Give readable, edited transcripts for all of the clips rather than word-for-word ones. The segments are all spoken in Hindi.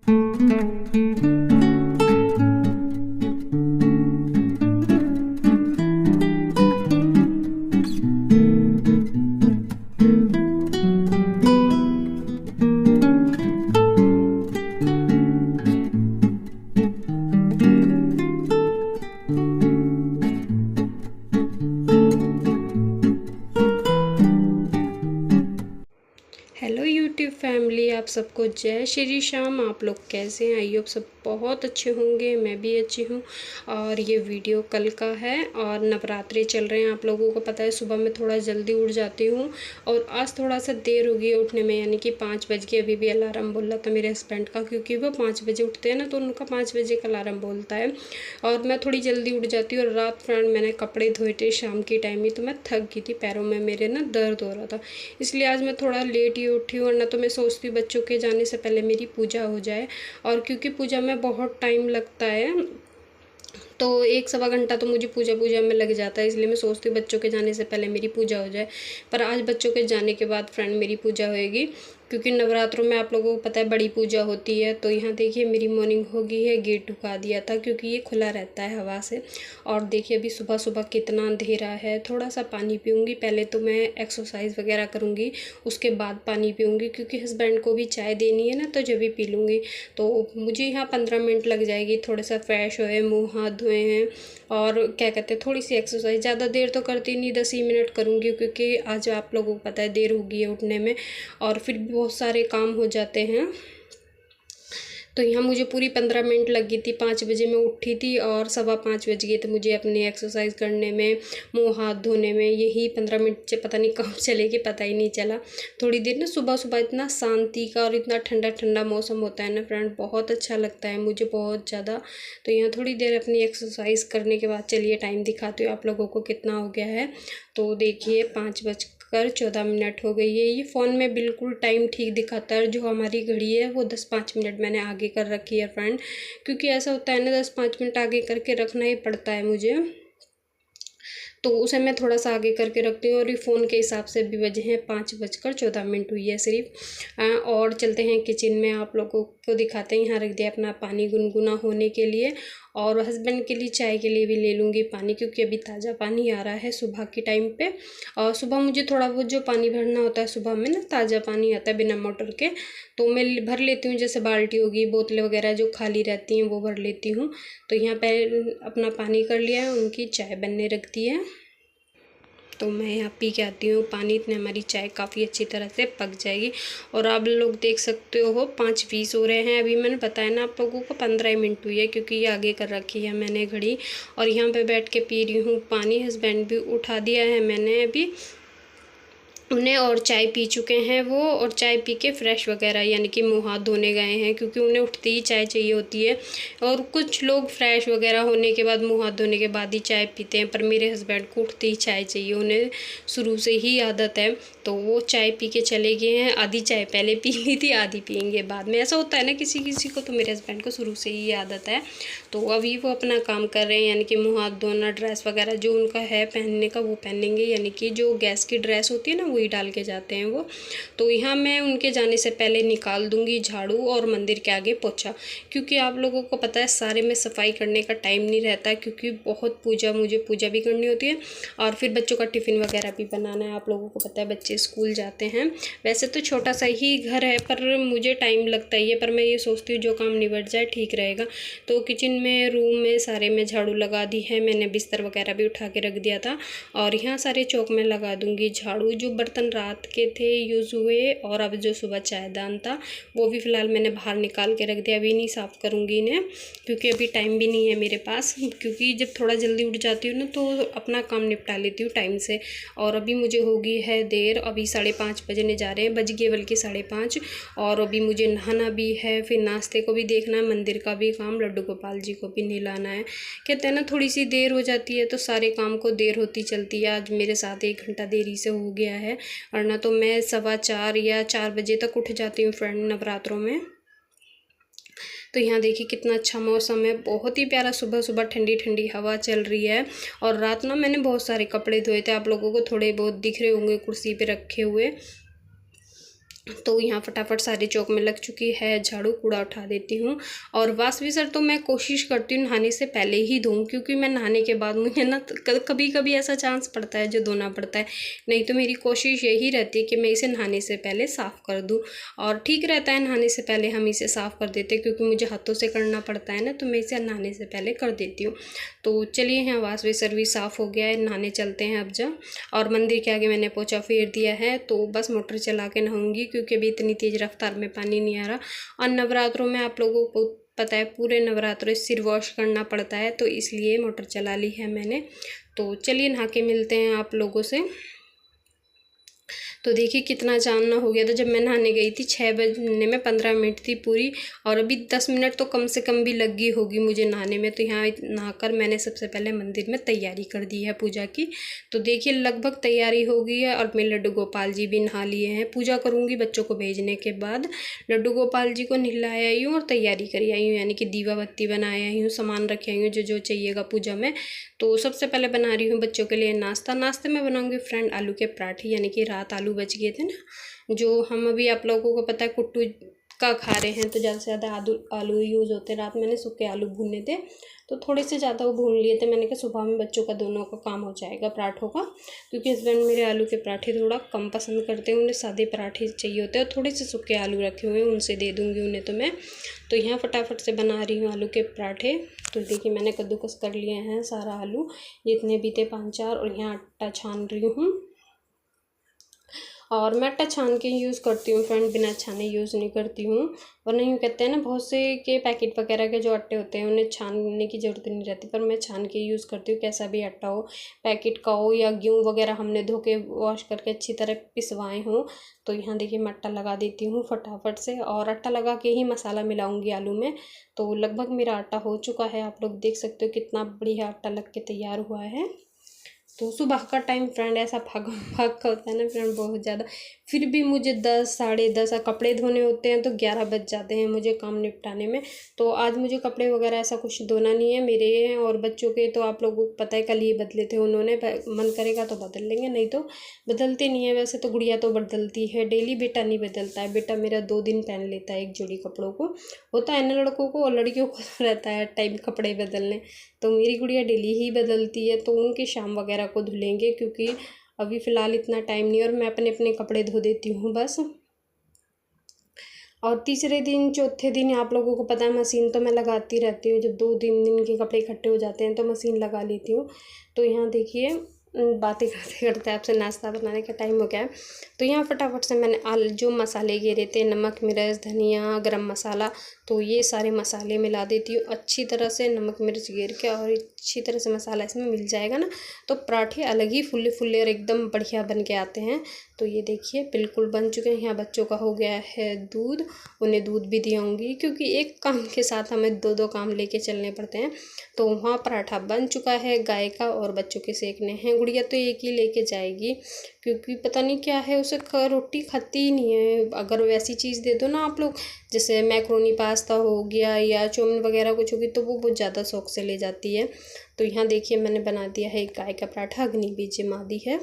हेलो यूट्यूब फैमिली, आप सबको जय श्री श्याम। आप लोग कैसे हैं? आई होप सब बहुत अच्छे होंगे। मैं भी अच्छी हूँ। और ये वीडियो कल का है और नवरात्रि चल रहे हैं। आप लोगों को पता है सुबह मैं थोड़ा जल्दी उठ जाती हूँ और आज थोड़ा सा देर हो गई उठने में, यानी कि 5 बज के अभी भी अलार्म बोल रहा था मेरे हस्बैंड का, क्योंकि वो 5 बजे उठते हैं ना, तो उनका 5 बजे का अलार्म बोलता है और मैं थोड़ी जल्दी उठ जाती हूँ। और रात फ्रेंड मैंने कपड़े धोए थे शाम के टाइम ही, तो मैं थक गई थी, पैरों में मेरे ना दर्द हो रहा था, इसलिए आज मैं थोड़ा लेट ही उठी हूँ। वरना तो मैं सोचती हूँ बच्चों के जाने से पहले मेरी पूजा हो जाए, और क्योंकि पूजा में बहुत टाइम लगता है, तो 1 सवा घंटा तो मुझे पूजा में लग जाता है, इसलिए मैं सोचती हूँ बच्चों के जाने से पहले मेरी पूजा हो जाए। पर आज बच्चों के जाने के बाद फ्रेंड मेरी पूजा होएगी, क्योंकि नवरात्रों में आप लोगों को पता है बड़ी पूजा होती है। तो यहाँ देखिए मेरी मॉर्निंग हो गई है, गेट ढुका दिया था क्योंकि ये खुला रहता है हवा से। और देखिए अभी सुबह सुबह कितना अंधेरा है। थोड़ा सा पानी पीऊँगी, पहले तो मैं एक्सरसाइज वगैरह करूँगी, उसके बाद पानी पीऊँगी, क्योंकि हस्बैंड को भी चाय देनी है ना, तो जब भी पी लूँगी। तो मुझे यहाँ 15 मिनट लग जाएगी। थोड़ा सा फ्रेश हुए, मुँह हाथ धोए हैं और क्या कहते हैं थोड़ी सी एक्सरसाइज, ज़्यादा देर तो करती नहीं, 10 ही मिनट करूँगी, क्योंकि आज आप लोगों को पता है देर हो गई है उठने में और फिर भी बहुत सारे काम हो जाते हैं। तो यहाँ मुझे पूरी 15 मिनट लगी थी। 5 बजे मैं उठी थी और 5:15 बज गए थे मुझे अपनी एक्सरसाइज करने में, मुँह हाथ धोने में। यही 15 मिनट से पता नहीं कब चले गए, पता ही नहीं चला। थोड़ी देर ना सुबह सुबह इतना शांति का और इतना ठंडा ठंडा मौसम होता है ना फ्रेंड, बहुत अच्छा लगता है मुझे, बहुत ज़्यादा। तो यहाँ थोड़ी देर अपनी एक्सरसाइज करने के बाद चलिए टाइम दिखाती हूँ आप लोगों को कितना हो गया है। तो देखिए 5:14 हो गई है। ये फ़ोन में बिल्कुल टाइम ठीक दिखाता है, जो हमारी घड़ी है वो 10-5 मिनट मैंने आगे कर रखी है फ्रेंड, क्योंकि ऐसा होता है ना 10-5 मिनट आगे करके रखना ही पड़ता है मुझे, तो उसे मैं थोड़ा सा आगे करके रखती हूँ। और ये फ़ोन के हिसाब से भी बजे हैं 5:14 हुई है सिर्फ। और चलते हैं किचन में, आप लोगों को दिखाते हैं। यहाँ रख दिया अपना पानी गुनगुना होने के लिए, और हस्बैंड के लिए चाय के लिए भी ले लूँगी पानी, क्योंकि अभी ताज़ा पानी आ रहा है सुबह के टाइम पे। और सुबह मुझे थोड़ा बहुत जो पानी भरना होता है सुबह में ना, ताज़ा पानी आता है बिना मोटर के, तो मैं भर लेती हूँ। जैसे बाल्टी होगी, बोतलें वगैरह जो खाली रहती हैं वो भर लेती हूँ। तो यहाँ पे अपना पानी कर लिया है, उनकी चाय बनने रख दी है, तो मैं यहाँ पी के आती हूँ पानी। इतने हमारी चाय काफ़ी अच्छी तरह से पक जाएगी। और आप लोग देख सकते हो 5:20 हो रहे हैं। अभी मैंने बताया ना आप लोगों को 15 मिनट हुई है, क्योंकि ये आगे कर रखी है मैंने घड़ी। और यहाँ पे बैठ के पी रही हूँ पानी। हस्बैंड भी उठा दिया है मैंने अभी उन्हें, और चाय पी चुके हैं वो, और चाय पी के फ्रेश वगैरह यानी कि मुँह हाथ धोने गए हैं, क्योंकि उन्हें उठते ही चाय चाहिए होती है। और कुछ लोग फ्रेश वगैरह होने के बाद, मुँह हाथ धोने के बाद ही चाय पीते हैं, पर मेरे हस्बैंड को उठते ही चाय चाहिए, उन्हें शुरू से ही आदत है। तो वो चाय पी के चले गए हैं। आधी चाय पहले पी ली थी, आधी पियेंगे बाद में। ऐसा होता है ना किसी किसी को, तो मेरे हस्बैंड को शुरू से ही आदत है। तो अभी वो अपना काम कर रहे हैं, यानी कि मुँह हाथ धोना, ड्रेस वगैरह जो उनका है पहनने का वो पहनेंगे, यानी कि जो गैस की ड्रेस होती है ना वही डाल के जाते हैं वो। तो यहाँ मैं उनके जाने से पहले निकाल दूंगी झाड़ू और मंदिर के आगे पोछा, क्योंकि आप लोगों को पता है सारे में सफाई करने का टाइम नहीं रहता, क्योंकि बहुत मुझे पूजा भी करनी होती है और फिर बच्चों का टिफ़िन वगैरह भी बनाना है। आप लोगों को पता है बच्चे स्कूल जाते हैं। वैसे तो छोटा सा ही घर है, पर मुझे टाइम लगता ही है, पर मैं ये सोचती हूँ जो काम निबट जाए ठीक रहेगा। तो किचन में, रूम में सारे में झाड़ू लगा दी है मैंने, बिस्तर वगैरह भी उठा के रख दिया था। और यहाँ सारे चौक में लगा दूंगी झाड़ू। जो बर्तन रात के थे यूज़ हुए, और अब जो सुबह चायदान था वो भी फ़िलहाल मैंने बाहर निकाल के रख दिया। अभी नहीं साफ़ करूँगी इन्हें, क्योंकि अभी टाइम भी नहीं है मेरे पास, क्योंकि जब थोड़ा जल्दी उठ जाती हूँ ना तो अपना काम निपटा लेती हूँ टाइम से। और अभी मुझे हो गई है देर, अभी 5:30 बजने जा रहे हैं, बज गए बल्कि 5:30। और अभी मुझे नहाना भी है, फिर नाश्ते को भी देखना है, मंदिर का भी काम, लड्डू गोपाल जी को भी नहलाना है। कहते हैं ना थोड़ी सी देर हो जाती है तो सारे काम को देर होती चलती है। आज मेरे साथ 1 घंटा देरी से हो गया है, वरना तो मैं 4:15 या 4 बजे तक उठ जाती हूँ फ्रेंड नवरात्रों में। तो यहाँ देखिए कितना अच्छा मौसम है, बहुत ही प्यारा। सुबह सुबह ठंडी ठंडी हवा चल रही है। और रात ना मैंने बहुत सारे कपड़े धोए थे, आप लोगों को थोड़े बहुत दिख रहे होंगे कुर्सी पे रखे हुए। तो यहाँ फटाफट सारी चौक में लग चुकी है, झाड़ू कूड़ा उठा देती हूँ। और वाश बेसिन तो मैं कोशिश करती हूँ नहाने से पहले ही धोऊँ, क्योंकि मैं नहाने के बाद मुझे ना कभी कभी ऐसा चांस पड़ता है जो धोना पड़ता है, नहीं तो मेरी कोशिश यही रहती है कि मैं इसे नहाने से पहले साफ़ कर दूँ। और ठीक रहता है नहाने से पहले हम इसे साफ़ कर देते हैं, क्योंकि मुझे हाथों से करना पड़ता है ना, तो मैं इसे नहाने से पहले कर देती हूँ। तो चलिए यहाँ वाश बेसिन भी साफ़ हो गया है, नहाने चलते हैं अब जा। और मंदिर के आगे मैंने पोछा फेर दिया है, तो बस मोटर चला के नहाऊंगी, क्योंकि अभी इतनी तेज़ रफ्तार में पानी नहीं आ रहा। और नवरात्रों में आप लोगों को पता है पूरे नवरात्रों सिर वॉश करना पड़ता है, तो इसलिए मोटर चला ली है मैंने। तो चलिए नहा के मिलते हैं आप लोगों से। तो देखिए कितना जानना हो गया था जब मैं नहाने गई थी, 6 बजने में 15 मिनट थी पूरी, और अभी 10 मिनट तो कम से कम भी लगी होगी मुझे नहाने में। तो यहाँ नहाकर मैंने सबसे पहले मंदिर में तैयारी कर दी है पूजा की। तो देखिए लगभग तैयारी हो गई है, और मेरे लड्डू गोपाल जी भी नहा लिए हैं। पूजा करूँगी बच्चों को भेजने के बाद, लड्डू गोपाल जी को नहलाया आई हूँ और तैयारी करी आई हूँ, यानी कि दीवा बत्ती बनाया आई हूँ, सामान रखे आई हूँ जो जो चाहिएगा पूजा में। तो सबसे पहले बना रही हूँ बच्चों के लिए नाश्ता। नाश्ते में बनाऊँगी फ्रेंड आलू के पराठे, यानी कि रात आलू बच गए थे ना, जो हम अभी आप लोगों को पता है कुट्टू का खा रहे हैं, तो ज़्यादा से ज़्यादा आलू यूज़ होते हैं। रात मैंने सूखे आलू भूने थे, तो थोड़े से ज़्यादा वो भून लिए थे। मैंने कहा सुबह में बच्चों का दोनों का काम हो जाएगा पराठों का, क्योंकि हस्बैंड मेरे आलू के पराठे थोड़ा कम पसंद करते हैं, उन्हें सादे पराठे चाहिए होते हैं। और थोड़े से सूखे आलू रखे हुए हैं, उनसे दे दूँगी उन्हें तो मैं। तो यहाँ फटाफट से बना रही हूँ आलू के पराठे। तो देखिए मैंने कद्दूकस कर लिए हैं सारा आलू, जितने भी थे 5-4, और यहाँ आटा छान रही हूँ। और मैं आटा छान के यूज़ करती हूँ फ्रेंड, बिना छाने यूज़ नहीं करती हूँ। और नहीं कहते हैं ना बहुत से के पैकेट वगैरह के जो आटे होते हैं उन्हें छानने की ज़रूरत नहीं रहती, पर मैं छान के यूज़ करती हूँ। कैसा भी आटा हो, पैकेट का हो या गेहूँ वगैरह हमने धो के वॉश करके अच्छी तरह पिसवाए हों। तो यहाँ देखिए मैं आटा लगा देती हूँ फटाफट से, और आटा लगा के ही मसाला मिलाऊँगी आलू में। तो लगभग मेरा आटा हो चुका है, आप लोग देख सकते हो कितना बढ़िया आटा लग के तैयार हुआ है। तो सुबह का टाइम फ्रेंड ऐसा भागम भाग का होता है ना फ्रेंड, बहुत ज़्यादा। फिर भी मुझे 10 साढ़े 10 कपड़े धोने होते हैं, तो 11 बज जाते हैं मुझे काम निपटाने में। तो आज मुझे कपड़े वगैरह ऐसा कुछ धोना नहीं है, मेरे हैं और बच्चों के तो आप लोगों को पता है कल ही बदले थे उन्होंने। मन करेगा तो बदल लेंगे, नहीं तो बदलते नहीं है। वैसे तो गुड़िया तो बदलती है डेली, बेटा नहीं बदलता है। बेटा मेरा 2 दिन पहन लेता है एक जोड़ी कपड़ों को। होता है ना लड़कों को, और लड़कियों को रहता है टाइम कपड़े बदलने। तो मेरी गुड़िया डेली ही बदलती है, तो उनके शाम वगैरह को धुलेंगे, क्योंकि अभी फ़िलहाल इतना टाइम नहीं है, और मैं अपने अपने कपड़े धो देती हूँ बस। और तीसरे दिन चौथे दिन आप लोगों को पता है मशीन तो मैं लगाती रहती हूँ। जब 2-3 दिन के कपड़े इकट्ठे हो जाते हैं तो मशीन लगा लेती हूँ। तो यहाँ देखिए बातें करते करते आपसे नाश्ता बनाने का टाइम हो गया है। तो यहाँ फटाफट से मैंने जो मसाले गिरे थे, नमक, मिर्च, धनिया, गरम मसाला, तो ये सारे मसाले मिला देती हूँ अच्छी तरह से, नमक मिर्च गिर के। और अच्छी तरह से मसाला इसमें मिल जाएगा ना, तो पराठे अलग ही फुल्ले फुल्ले और एकदम बढ़िया बन के आते हैं। तो ये देखिए बिल्कुल बन चुके हैं। यहाँ बच्चों का हो गया है दूध, उन्हें दूध भी दियाऊँगी, क्योंकि एक काम के साथ हमें 2-2 काम लेके चलने पड़ते हैं। तो वहाँ पराठा बन चुका है गाय का, और बच्चों के सेकने हैं। गुड़िया तो एक ही लेके जाएगी, क्योंकि पता नहीं क्या है, उसे रोटी खाती ही नहीं है। अगर वैसी चीज़ दे दो ना आप लोग, जैसे मैक्रोनी पास्ता हो गया या चाउमीन वगैरह कुछ होगी, तो वो बहुत ज़्यादा शौक से ले जाती है। तो यहाँ देखिए मैंने बना दिया है एक गाय का पराठा, अग्नि भी जमा दी है।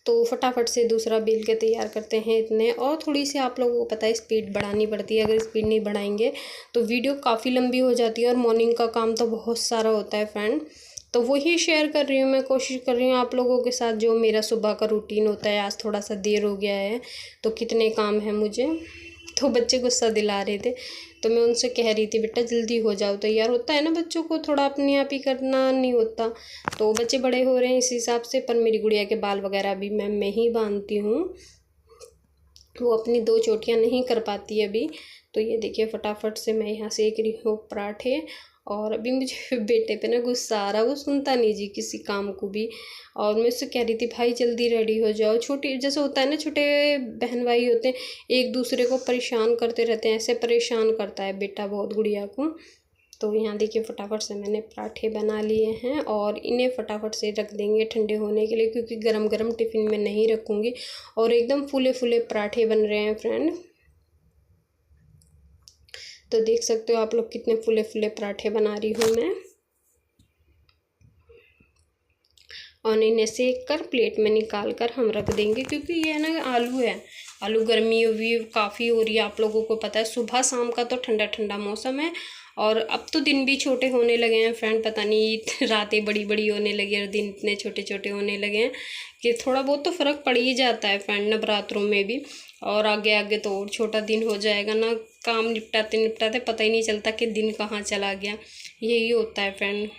तो फटाफट से दूसरा बेल के तैयार करते हैं इतने। और थोड़ी सी आप लोगों को पता है स्पीड बढ़ानी पड़ती है, अगर स्पीड नहीं बढ़ाएंगे तो वीडियो काफ़ी लंबी हो जाती है, और मॉर्निंग का काम तो बहुत सारा होता है फ्रेंड। तो वही शेयर कर रही हूँ मैं, कोशिश कर रही हूँ आप लोगों के साथ जो मेरा सुबह का रूटीन होता है। आज थोड़ा सा देर हो गया है, तो कितने काम हैं मुझे। तो बच्चे गुस्सा दिला रहे थे, तो मैं उनसे कह रही थी बेटा जल्दी हो जाओ तैयार। होता है ना बच्चों को थोड़ा अपने आप ही करना नहीं होता, तो बच्चे बड़े हो रहे हैं इस हिसाब से। पर मेरी गुड़िया के बाल वगैरह भी मैं ही बांधती हूँ, वो अपनी 2 चोटियाँ नहीं कर पाती अभी। तो ये देखिए फटाफट से मैं यहाँ सेक रही हूँ पराठे। और अभी मुझे बेटे पे ना गुस्सा आ रहा, वो सुनता नहीं जी किसी काम को भी। और मैं उससे कह रही थी भाई जल्दी रेडी हो जाओ। छोटी जैसे होता है ना, छोटे बहन भाई होते हैं एक दूसरे को परेशान करते रहते हैं, ऐसे परेशान करता है बेटा बहुत गुड़िया को। तो यहाँ देखिए फटाफट से मैंने पराठे बना लिए हैं, और इन्हें फटाफट से रख देंगे ठंडे होने के लिए, क्योंकि गरम गरम टिफ़िन में नहीं रखूँगी। और एकदम फूले फूले पराठे बन रहे हैं फ्रेंड, तो देख सकते हो आप लोग कितने फूले फूले पराठे बना रही हूँ मैं। और इन्हें सेक कर प्लेट में निकाल कर हम रख देंगे, क्योंकि ये ना आलू है आलू। गर्मी भी काफ़ी हो रही है, आप लोगों को पता है। सुबह शाम का तो ठंडा ठंडा मौसम है और अब तो दिन भी छोटे होने लगे हैं फ्रेंड। पता नहीं रातें बड़ी बड़ी होने लगी और दिन इतने छोटे छोटे होने लगे हैं कि थोड़ा बहुत तो फ़र्क पड़ ही जाता है फ्रेंड नवरात्रों में भी। और आगे आगे तो और छोटा दिन हो जाएगा ना, काम निपटाते निपटाते पता ही नहीं चलता कि दिन कहाँ चला गया। यही होता है फ्रेंड।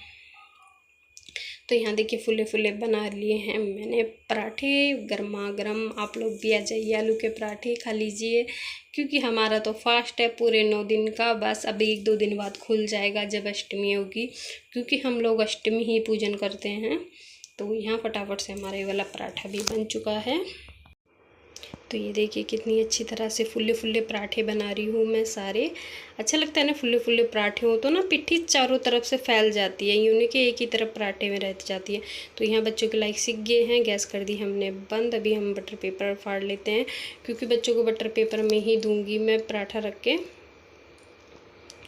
तो यहाँ देखिए फुले फुले बना लिए हैं मैंने पराठे गर्मा गर्म। आप लोग भी आ जाइए, आलू के पराठे खा लीजिए, क्योंकि हमारा तो फास्ट है पूरे 9 दिन का। बस अब 1-2 दिन बाद खुल जाएगा जब अष्टमी होगी, क्योंकि हम लोग अष्टमी ही पूजन करते हैं। तो यहाँ फटाफट से हमारा ये वाला पराठा भी बन चुका है। तो ये देखिए कितनी अच्छी तरह से फुल्ले फुल्ले पराठे बना रही हूँ मैं सारे। अच्छा लगता है ना फुल्ले फुल्ले पराठे हो तो ना पिट्ठी चारों तरफ से फैल जाती है, यूँ नहीं कि एक ही तरफ पराठे में रह जाती है। तो यहाँ बच्चों के लाइक सीख गए हैं, गैस कर दी हमने बंद। अभी हम बटर पेपर फाड़ लेते हैं, क्योंकि बच्चों को बटर पेपर में ही दूँगी मैं पराठा रख के।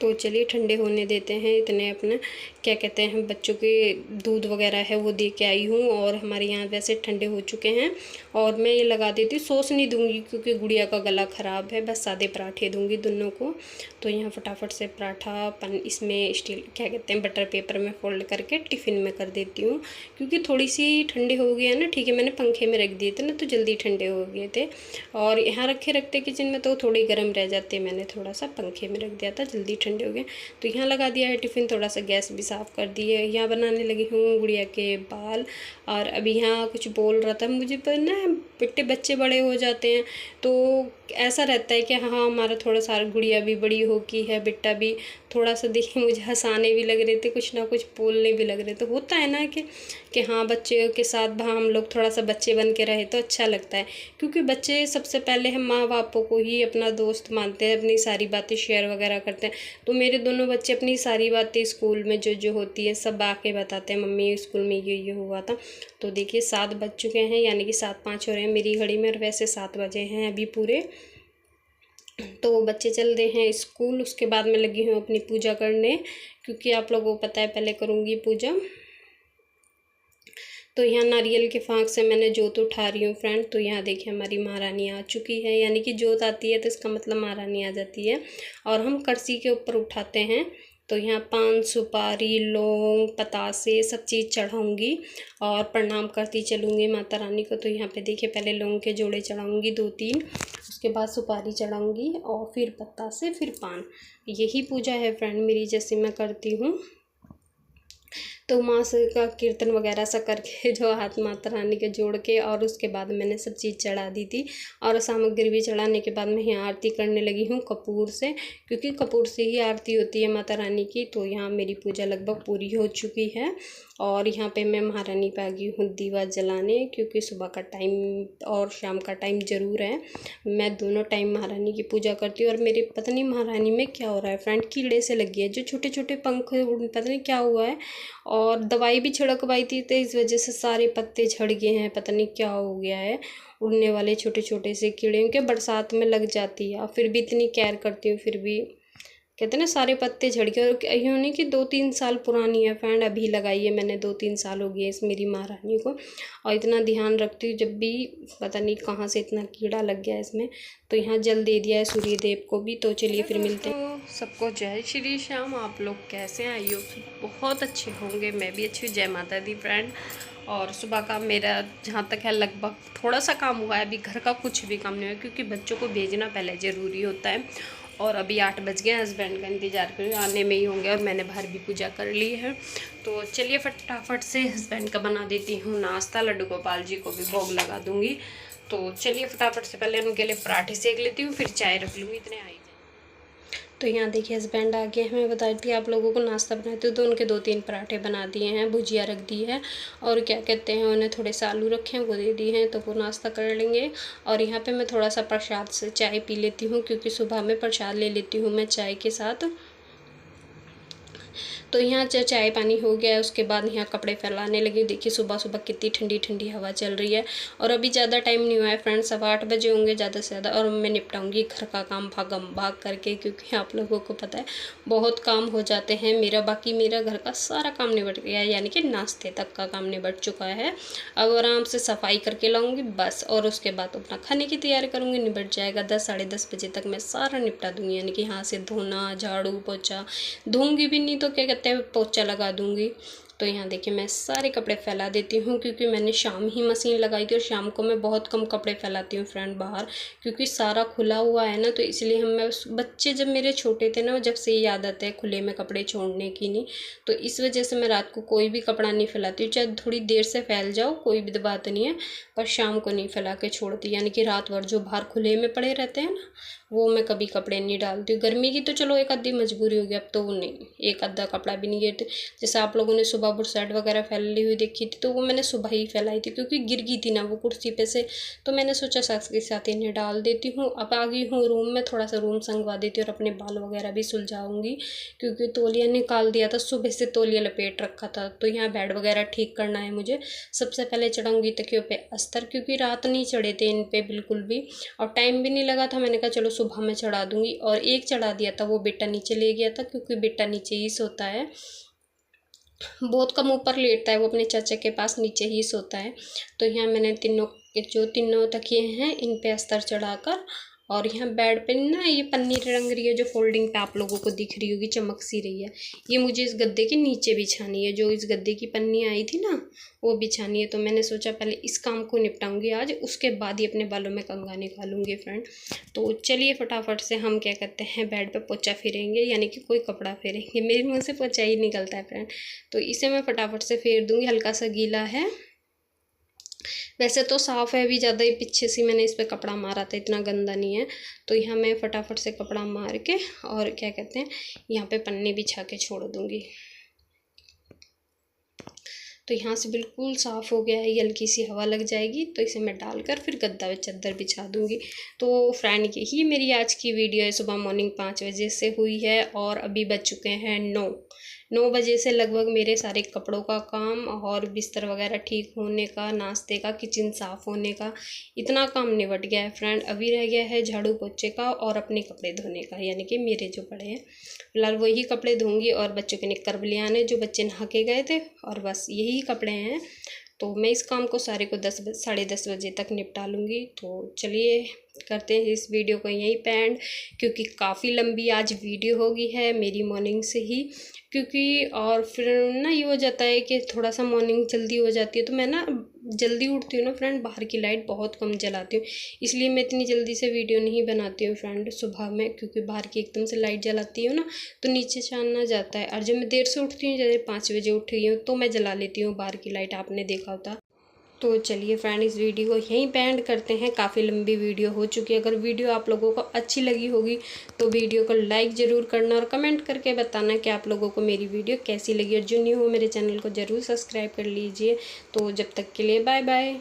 तो चलिए ठंडे होने देते हैं इतने। अपना क्या कहते हैं, बच्चों के दूध वगैरह है वो दे के आई हूँ, और हमारे यहाँ वैसे ठंडे हो चुके हैं। और मैं ये लगा देती हूँ, सॉस नहीं दूंगी क्योंकि गुड़िया का गला ख़राब है, बस सादे पराठे दूंगी दोनों को। तो यहाँ फटाफट से पराठा इसमें स्टील क्या कहते हैं बटर पेपर में फोल्ड करके टिफ़िन में कर देती हूँ, क्योंकि थोड़ी सी ठंडे हो गया ना। ठीक है, मैंने पंखे में रख दिए थे ना तो जल्दी ठंडे हो गए थे, और यहाँ रखे रखते किचन में तो थोड़े गर्म रह जाते। मैंने थोड़ा सा पंखे में रख दिया था, जल्दी ठंडे हो गए। तो यहाँ लगा दिया है टिफ़िन, थोड़ा सा गैस भी साफ़ कर दी है। यहाँ बनाने लगी हूँ गुड़िया के बाल। और अभी यहाँ कुछ बोल रहा था मुझे, पर ना बेटे बच्चे बड़े हो जाते हैं तो ऐसा रहता है कि हाँ हमारा थोड़ा सा गुड़िया भी बड़ी हो की है, बेटा भी थोड़ा सा देखिए मुझे हंसाने भी लग रहे थे, कुछ ना कुछ बोलने भी लग रहे थे। होता है ना कि हाँ बच्चे के साथ हम लोग थोड़ा सा बच्चे बन के रहे तो अच्छा लगता है, क्योंकि बच्चे सबसे पहले हम माँ बापों को ही अपना दोस्त मानते हैं, अपनी सारी बातें शेयर वगैरह करते हैं। तो मेरे दोनों बच्चे अपनी सारी बातें स्कूल में जो जो होती है सब आके बताते हैं, मम्मी स्कूल में ये हुआ था। तो देखिए 7 बज चुके हैं, यानी कि 7:05 हो रहे हैं मेरी घड़ी में, और वैसे 7 बजे हैं अभी पूरे। तो बच्चे चल रहे हैं स्कूल, उसके बाद मैं लगी हूँ अपनी पूजा करने, क्योंकि आप लोगों को पता है पहले करूँगी पूजा। तो यहाँ नारियल के फाँक से मैंने जोत उठा रही हूँ फ्रेंड। तो यहाँ देखिए हमारी महारानी आ चुकी है, यानी कि जोत आती है तो इसका मतलब महारानी आ जाती है, और हम कर्सी के ऊपर उठाते हैं। तो यहाँ पान सुपारी लौंग पतासे सब चीज़ चढ़ाऊँगी और प्रणाम करती चलूँगी माता रानी को। तो यहाँ पे देखिए पहले लौंग के जोड़े चढ़ाऊँगी 2-3, उसके बाद सुपारी चढ़ाऊँगी और फिर पतासे फिर पान। यही पूजा है फ्रेंड मेरी, जैसे मैं करती हूँ। तो माँ से का कीर्तन वगैरह सा करके जो हाथ माता रानी के जोड़ के, और उसके बाद मैंने सब चीज़ चढ़ा दी थी। और सामग्री भी चढ़ाने के बाद मैं यहाँ आरती करने लगी हूँ कपूर से, क्योंकि कपूर से ही आरती होती है माता रानी की। तो यहाँ मेरी पूजा लगभग पूरी हो चुकी है, और यहाँ पे मैं महारानी पे आ गई हूँ दीवा जलाने, क्योंकि सुबह का टाइम और शाम का टाइम ज़रूर है। मैं दोनों टाइम महारानी की पूजा करती हूँ। और मेरे पता नहीं महारानी में क्या हो रहा है फ्रेंड, कीड़े से लगी है, जो छोटे छोटे पंख पता नहीं क्या हुआ है। और दवाई भी छिड़कवाई थी तो इस वजह से सारे पत्ते झड़ गए हैं, पता नहीं क्या हो गया है। उड़ने वाले छोटे छोटे से कीड़े के बरसात में लग जाती है, फिर भी इतनी केयर करती हूँ, फिर भी कहते हैं ना सारे पत्ते झड़ गए। और यूँ नहीं कि 2-3 साल पुरानी है फ्रेंड, अभी लगाई है मैंने, 2-3 साल हो गए इस मेरी महारानी को। और इतना ध्यान रखती हूँ, जब भी पता नहीं कहाँ से इतना कीड़ा लग गया इसमें। तो यहाँ जल दे दिया है सूर्य देव को भी। तो चलिए फिर मिलते हैं। सबको जय श्री श्याम। आप लोग कैसे हैं? आइए बहुत अच्छे होंगे, मैं भी अच्छी हूँ। जय माता दी फ्रेंड। और सुबह का मेरा जहाँ तक है लगभग थोड़ा सा काम हुआ है, अभी घर का कुछ भी काम नहीं हुआ, क्योंकि बच्चों को भेजना पहले ज़रूरी होता है। और अभी 8 बज गए, हस्बैंड का इंतज़ार कर आने में ही होंगे, और मैंने बाहर भी पूजा कर ली है। तो चलिए फटाफट से हस्बैंड का बना देती हूँ नाश्ता, लड्डू गोपाल जी को भी भोग लगा दूँगी। तो चलिए फटाफट से पहले उनके लिए पराठे सेक लेती हूँ, फिर चाय रख लूँगी, इतने आई। तो यहाँ देखिए हस्बैंड आ गए हैं, मैं बताई थी आप लोगों को नाश्ता बनाती हूँ, तो उनके 2-3 पराठे बना दिए हैं, भुजिया रख दी है, और क्या कहते हैं उन्हें थोड़े से आलू रखे हैं वो दे दिए हैं, तो वो नाश्ता कर लेंगे। और यहाँ पे मैं थोड़ा सा प्रसाद से चाय पी लेती हूँ, क्योंकि सुबह में प्रसाद ले लेती हूँ मैं चाय के साथ। तो यहाँ चाय पानी हो गया है, उसके बाद यहाँ कपड़े फैलाने लगी। देखिए सुबह सुबह कितनी ठंडी ठंडी हवा चल रही है और अभी ज़्यादा टाइम नहीं हुआ है फ्रेंड्स, 7:15 बजे होंगे ज़्यादा से ज़्यादा। और मैं निपटाऊंगी घर का काम भागम भाग करके, क्योंकि आप लोगों को पता है बहुत काम हो जाते हैं। मेरा घर का सारा काम निबट गया है, यानी कि नाश्ते तक का काम निबट चुका है। अब आराम से सफाई करके लाऊंगी बस, और उसके बाद अपना खाने की तैयारी करूँगी, निबट जाएगा। 10 साढ़े 10 बजे तक मैं सारा निपटा दूँगी, यानी कि यहाँ से धोना, झाड़ू पोछा, धोऊंगी भी नहीं तो क्या कहते हैं पोछा लगा दूँगी। तो यहाँ देखिए मैं सारे कपड़े फैला देती हूँ, क्योंकि मैंने शाम ही मशीन लगाई थी और शाम को मैं बहुत कम कपड़े फैलाती हूँ फ्रेंड बाहर, क्योंकि सारा खुला हुआ है ना। तो इसलिए बच्चे जब मेरे छोटे थे ना, जब से ये आदत है खुले में कपड़े छोड़ने की नहीं, तो इस वजह से मैं रात को कोई भी कपड़ा नहीं फैलाती हूँ। चाहे थोड़ी देर से फैल जाओ कोई भी बात नहीं है, पर शाम को नहीं फैला के छोड़ती, यानी कि रात भर जो बाहर खुले में पड़े रहते हैं ना, वो मैं कभी कपड़े नहीं डालती हूँ। गर्मी की तो चलो एक आधी मजबूरी हो गई, अब तो वो नहीं, एक आधा कपड़ा भी नहीं गिरते। जैसे आप लोगों ने सुबह बुरसैट वगैरह फैली हुई देखी थी, तो वो मैंने सुबह ही फैलाई थी, क्योंकि गिर गई थी ना वो कुर्सी पे से, तो मैंने सोचा साथ के साथ इन्हें डाल देती हूँ। अब आ गई हूँ रूम में, थोड़ा सा रूम संगवा देती हूँ और अपने बाल वगैरह भी सुलझाऊंगी, क्योंकि तौलिया निकाल दिया था, सुबह से तौलिया लपेट रखा था। तो यहाँ बेड वगैरह ठीक करना है मुझे। सबसे पहले चढ़ाऊंगी तकियों पे अस्तर, क्योंकि रात नहीं चढ़े थे इन पे बिल्कुल भी, और टाइम भी नहीं लगा था। मैंने कहा चलो सुबह में चढ़ा दूंगी, और एक चढ़ा दिया था, वो बेटा नीचे ले गया था, क्योंकि बेटा नीचे ही सोता है, बहुत कम ऊपर लेटता है वो, अपने चाचा के पास नीचे ही सोता है। तो यहाँ मैंने तीनों तकिए हैं इन पे अस्तर चढ़ाकर, और यहाँ बेड पे ना ये पन्नी रंग रही है जो फोल्डिंग पे आप लोगों को दिख रही होगी, चमक सी रही है, ये मुझे इस गद्दे के नीचे बिछानी है। जो इस गद्दे की पन्नी आई थी ना, वो बिछानी है। तो मैंने सोचा पहले इस काम को निपटाऊंगी आज, उसके बाद ही अपने बालों में कंघा निकालूंगी फ्रेंड। तो चलिए फटाफट से हम क्या कहते हैं बेड पे पोछा फेरेंगे, यानी कि कोई कपड़ा फेरेंगे। मेरे मुँह से पोछा ही निकलता है फ्रेंड, तो इसे मैं फटाफट से फेर दूँगी। हल्का सा गीला है, वैसे तो साफ़ है, अभी ज़्यादा ही पीछे से मैंने इस पर कपड़ा मारा था, इतना गंदा नहीं है। तो यहाँ मैं फटाफट से कपड़ा मार के और क्या कहते हैं यहाँ पे पन्नी बिछा के छोड़ दूँगी। तो यहाँ से बिल्कुल साफ़ हो गया है, ये हल्की सी हवा लग जाएगी तो इसे मैं डालकर फिर गद्दा व चादर बिछा दूँगी। तो फ्रेंड यही मेरी आज की वीडियो है। सुबह मॉर्निंग 5 बजे से हुई है और अभी बज चुके हैं 9 बजे से लगभग मेरे सारे कपड़ों का काम और बिस्तर वगैरह ठीक होने का, नाश्ते का, किचन साफ़ होने का, इतना काम निपट गया है फ्रेंड। अभी रह गया है झाड़ू पोछे का और अपने कपड़े धोने का, यानी कि मेरे जो पड़े हैं। फिलहाल वही कपड़े धोंगी और बच्चों के निक्कर भी ले आने, जो बच्चे नहा के गए थे, और बस यही कपड़े हैं। तो मैं इस काम को सारे को 10 साढ़े 10 बजे तक निपटा लूँगी। तो चलिए करते हैं इस वीडियो को यहीं पे एंड, क्योंकि काफ़ी लंबी आज वीडियो हो गई है मेरी मॉर्निंग से ही, क्योंकि और फिर ना ये हो जाता है कि थोड़ा सा मॉर्निंग जल्दी हो जाती है। तो मैं ना जल्दी उठती हूँ ना फ्रेंड, बाहर की लाइट बहुत कम जलाती हूँ, इसलिए मैं इतनी जल्दी से वीडियो नहीं बनाती हूँ फ्रेंड सुबह में, क्योंकि बाहर की एकदम से लाइट जलाती हूँ ना तो नीचे चांद ना जाता है। और जब मैं देर से उठती हूँ, जैसे 5 बजे उठ गई हूँ, तो मैं जला लेती हूँ बाहर की लाइट, आपने देखा होता। तो चलिए फ्रेंड इस वीडियो को यहीं पे एंड करते हैं, काफ़ी लंबी वीडियो हो चुकी है। अगर वीडियो आप लोगों को अच्छी लगी होगी तो वीडियो को लाइक ज़रूर करना और कमेंट करके बताना कि आप लोगों को मेरी वीडियो कैसी लगी, और जो न्यू हो मेरे चैनल को ज़रूर सब्सक्राइब कर लीजिए। तो जब तक के लिए बाय बाय।